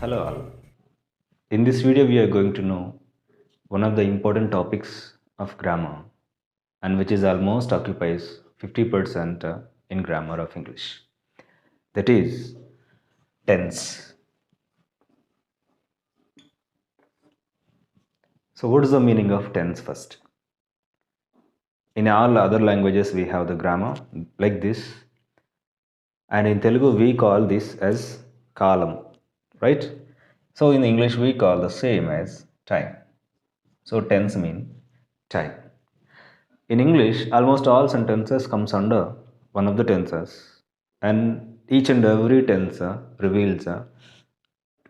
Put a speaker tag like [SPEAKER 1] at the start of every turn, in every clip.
[SPEAKER 1] Hello all. In this video we are going to know one of the important topics of grammar and which is almost occupies 50% in grammar of English. That is tense. So what is the meaning of tense first? In all other languages we have the grammar like this, and in Telugu we call this as column, right? So in English we call the same as time. So tense mean time. In English, almost all sentences comes under one of the tenses, and each and every tense reveals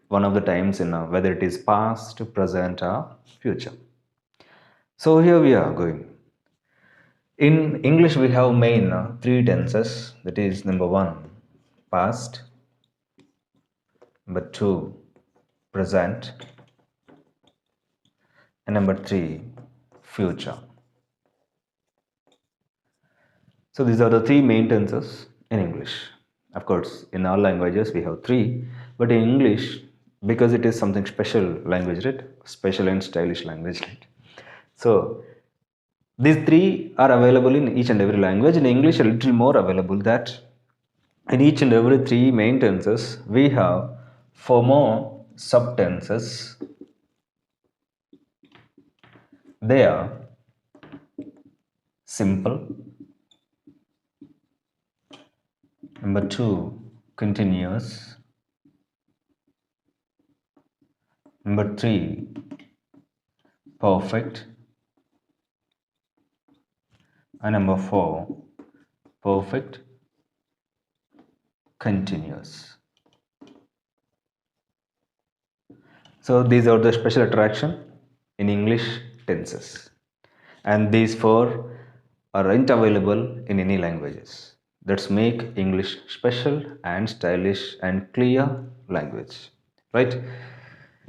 [SPEAKER 1] one of the times in whether it is past, present, or future. So here we are going. In English, we have main three tenses. That is number one, past; number two, present; and number three, future. So these are the three main tenses in English. Of course, in all languages we have three, but in English, because it is something special language, right? Special and stylish language, right? So these three are available in each and every language. In English, a little more available. That in each and every three main tenses, we have four more subtenses. They are simple. Number two, continuous. Number three, perfect. And number four, perfect continuous. So these are the special attraction in English tenses, and these four aren't available in any languages. That's make English special and stylish and clear language, right?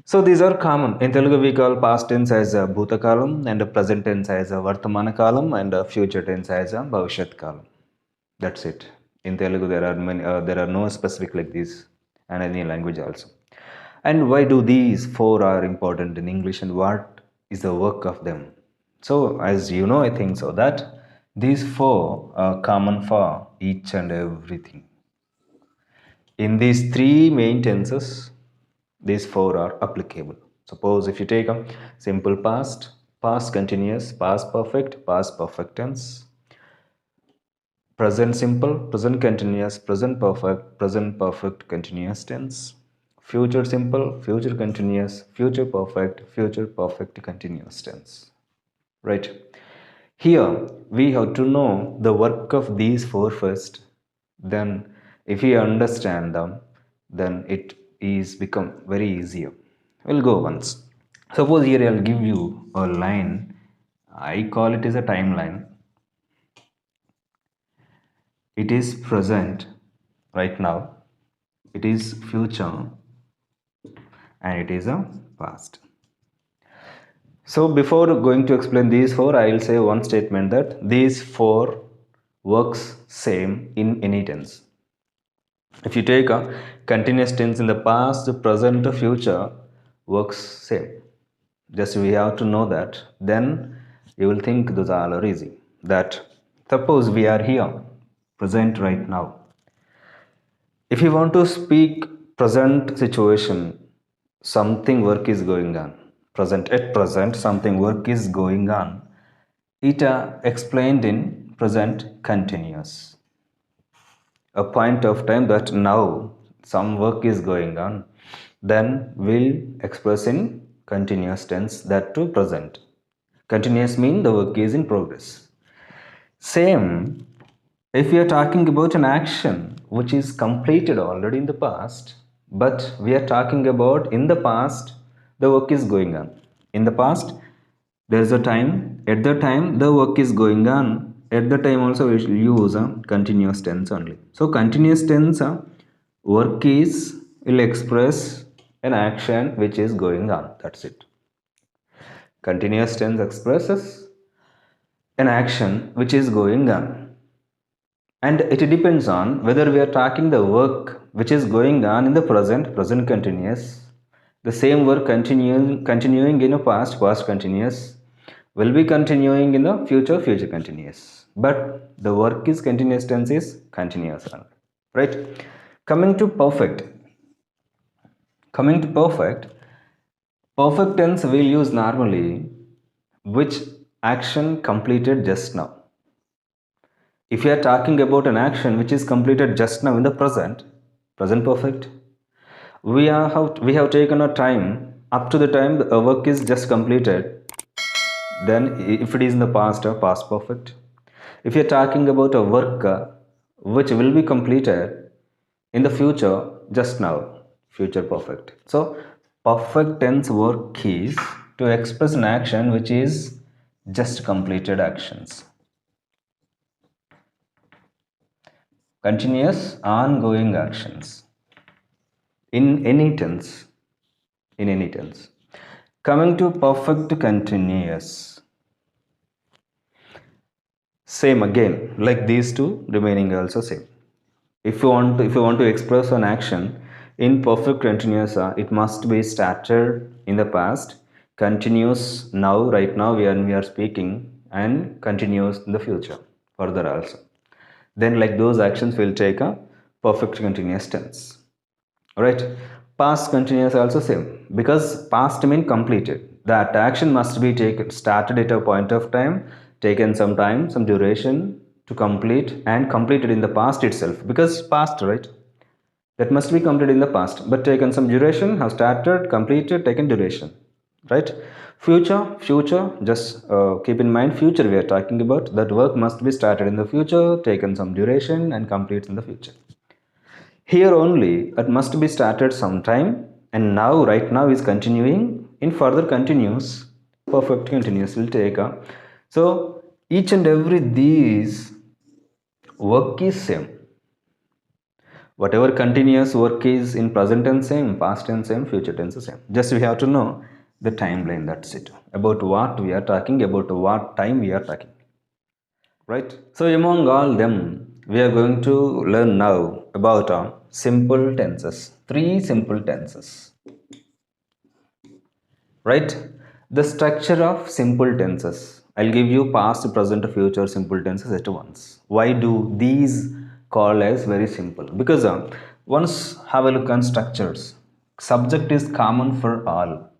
[SPEAKER 1] So these are common. In Telugu we call past tense as a bhutakalam, and a present tense as a vartamana kalam, and a future tense as a bhavishyat kalam. That's it. In Telugu there are many, there are no specific like this, and any language also. And why do these four are important in English, and what is the work of them? So as you know, I think so that these four are common for each and everything. In these three main tenses, these four are applicable. Suppose if you take a simple past, past continuous, past perfect, past perfect tense; present simple, present continuous, present perfect continuous tense; future simple, future continuous, future perfect continuous tense, right? Here we have to know the work of these four first. Then if we understand them, then it is become very easier. We'll go once. Suppose here I'll give you a line. I call it as a timeline. It is present right now, it is future, and it is a past. So before going to explain these four, I will say one statement that these four works same in any tense. If you take a continuous tense in the past, present, future, works same. Just we have to know that. Then you will think those all are easy. That suppose we are here, present right now. If you want to speak present situation, something work is going on. At present, something work is going on. It explained in present continuous. A point of time that now some work is going on, then we'll express in continuous tense, that to present. Continuous mean the work is in progress. Same, if we are talking about an action which is completed already in the past, but we are talking about in the past, the work is going on. In the past, there is a time, at the time the work is going on. At the time also we will use a continuous tense only. So continuous tense work is will express an action which is going on. That's it. Continuous tense expresses an action which is going on, and it depends on whether we are talking the work which is going on in the present continuous, The same work continuing in the past continuous, will be continuing in the future continuous. But the work is continuous tense is continuous, right? Coming to perfect. Coming to perfect tense we'll use normally which action completed just now. If you are talking about an action which is completed just now in the present perfect, we have taken our time up to the time the work is just completed. Then if it is in the past, past perfect. If you're talking about a work which will be completed in the future, just now, future perfect. So perfect tense work is to express an action which is just completed actions, continuous ongoing actions, in any tense, in any tense. Coming to perfect continuous, same again, like these two remaining also same. If you want to express an action in perfect continuous, it must be started in the past, continuous now, right now we are speaking, and continuous in the future further also. Then like those actions will take a perfect continuous tense. Right? Past continuous also same, because past mean completed. That action must be taken started at a point of time, taken some time, some duration to complete, and completed in the past itself, because past, right? That must be completed in the past, but taken some duration, have started, completed, taken duration, right? Future, just keep in mind, future we are talking about, that work must be started in the future, taken some duration, and complete in the future. Here only it must be started sometime, and now right now is continuing, in further continuous, perfect continuous will take a. So each and every these work is same. Whatever continuous work is in present tense same, past tense same, future tense same. Just we have to know the timeline, that's it. About what we are talking, about what time we are talking. Right? So among all them, we are going to learn now about simple tenses. 3 simple tenses. Right? The structure of simple tenses. I'll give you past, present, future simple tenses at once. Why do these call as very simple? Because once have a look on structures. Subject is common for all.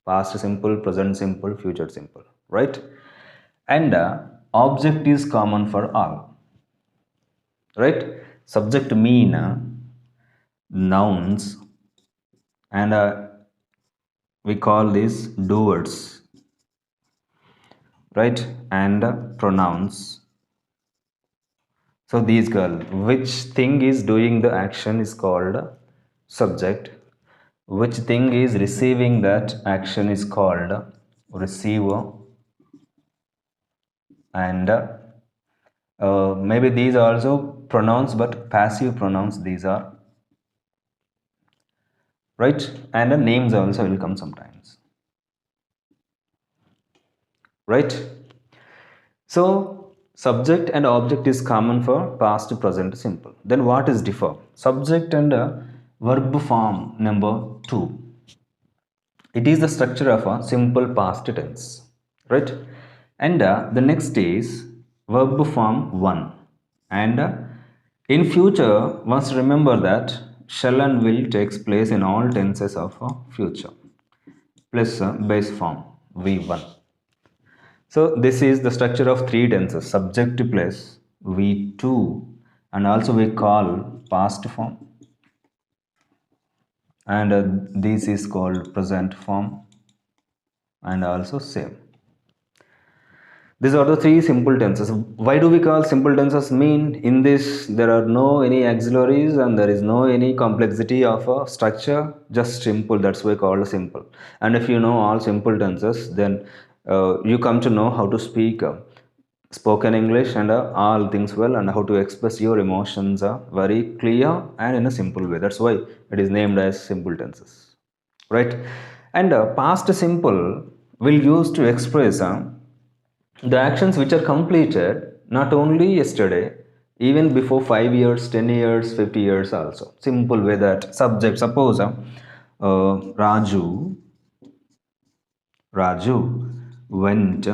[SPEAKER 1] Past simple, present simple, future simple. Right? And object is common for all, right? Subject mean nouns, and we call these doers, right? And pronouns. So these girl, which thing is doing the action is called subject, which thing is receiving that action is called receiver, and maybe these are also pronouns, but passive pronouns these are, right? And the names also will come sometimes, right? So subject and object is common for past, present, simple. Then what is differ? Subject and verb form number 2. It is the structure of a simple past tense, right? And the next is verb form 1. And in future, must remember that shall and will takes place in all tenses of future, plus base form V1. So this is the structure of 3 tenses, subject plus V2, and also we call past form, and this is called present form, and also same. These are the 3 simple tenses. Why do we call simple tenses? Mean in this there are no any auxiliaries and there is no any complexity of a structure, just simple. That's why called simple. And if you know all simple tenses, then you come to know how to speak spoken English and all things well, and how to express your emotions very clear and in a simple way. That's why it is named as simple tenses, right? And past simple will use to express the actions which are completed not only yesterday, even before 5 years, 10 years, 50 years also. Simple way that subject, suppose Raju went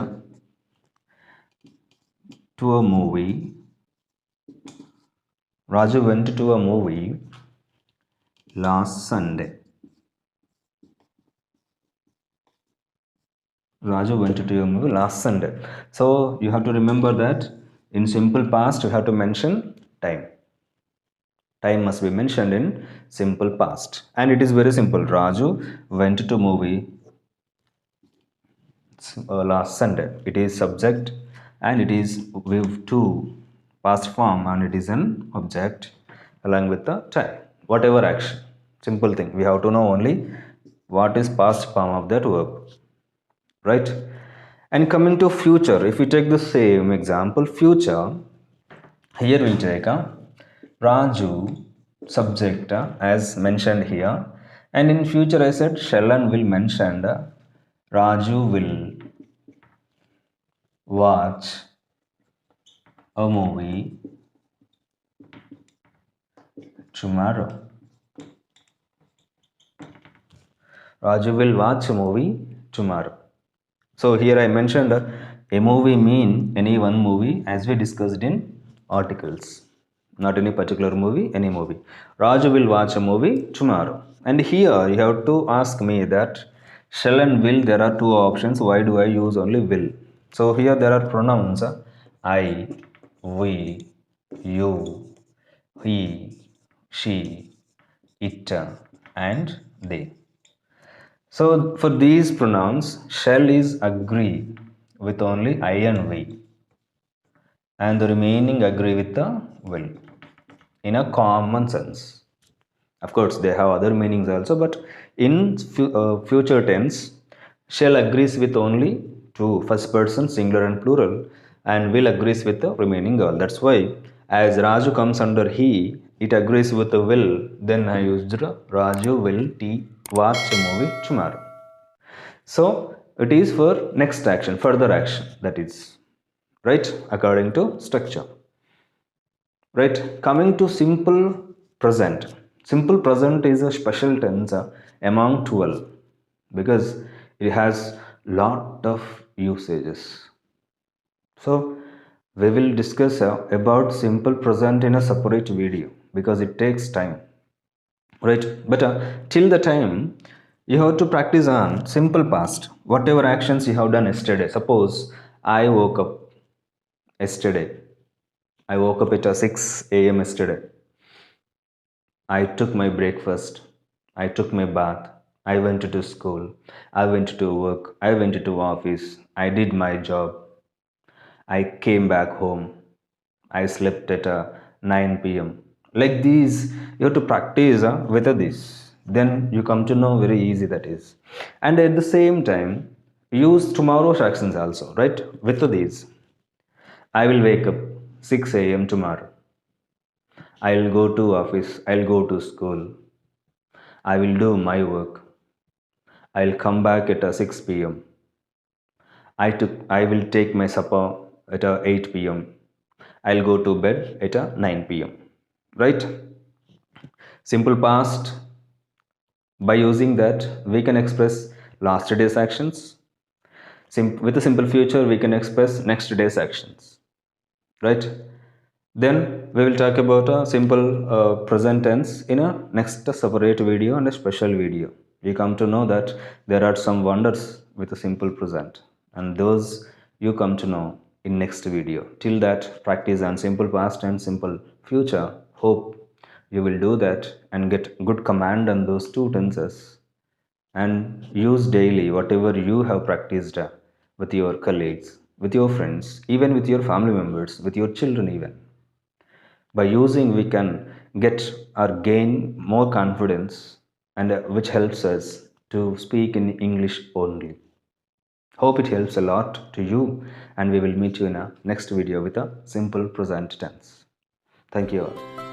[SPEAKER 1] to a movie. Raju went to a movie last Sunday. Raju went to a movie last Sunday. So you have to remember that in simple past you have to mention time. Time must be mentioned in simple past. And it is very simple. Raju went to movie last Sunday. It is subject and it is with to past form and it is an object along with the time. Whatever action. Simple thing. We have to know only what is past form of that verb. Right? And coming to future, if we take the same example, future, here we take a Raju subject as mentioned here, and in future I said Shallan will mention Raju will watch a movie tomorrow. Raju will watch a movie tomorrow. So here I mentioned a movie mean any one movie as we discussed in articles. Not any particular movie, any movie. Raju will watch a movie tomorrow. And here you have to ask me that shall and will, there are two options. Why do I use only will? So here there are pronouns I, we, you, he, she, it, and they. So for these pronouns, shall is agree with only I and we, and the remaining agree with the will in a common sense. Of course, they have other meanings also, but in future tense, shall agrees with only two, first person, singular and plural, and will agrees with the remaining all. That's why, as Raju comes under he, it agrees with the will. Then I used Raju will watch a movie tomorrow. So it is for next action, further action, that is right according to structure. Right, coming to simple present. Simple present is a special tense among 12 because it has lot of usages. So we will discuss about simple present in a separate video because it takes time, right? But till the time you have to practice on simple past, whatever actions you have done yesterday. Suppose I woke up yesterday. I woke up at 6 a.m. yesterday. I took my breakfast. I took my bath. I went to school. I went to work. I went to office. I did my job. I came back home. I slept at 9 p.m. Like these, you have to practice with this. Then you come to know very easy that is. And at the same time, use tomorrow's actions also, right? With these. I will wake up 6 a.m. tomorrow. I'll go to office. I'll go to school. I will do my work. I'll come back at 6 p.m. I will take my supper at 8 p.m. I'll go to bed at 9 p.m. Right? Simple past. By using that, we can express last day's actions. With a simple future, we can express next day's actions. Right? Then we will talk about a simple present tense in a next separate video and a special video. You come to know that there are some wonders with a simple present, and those you come to know in next video. Till that, practice on simple past and simple future. Hope you will do that and get good command on those two tenses and use daily whatever you have practiced with your colleagues, with your friends, even with your family members, with your children even. By using we can get or gain more confidence and which helps us to speak in English only. Hope it helps a lot to you, and we will meet you in a next video with a simple present tense. Thank you all.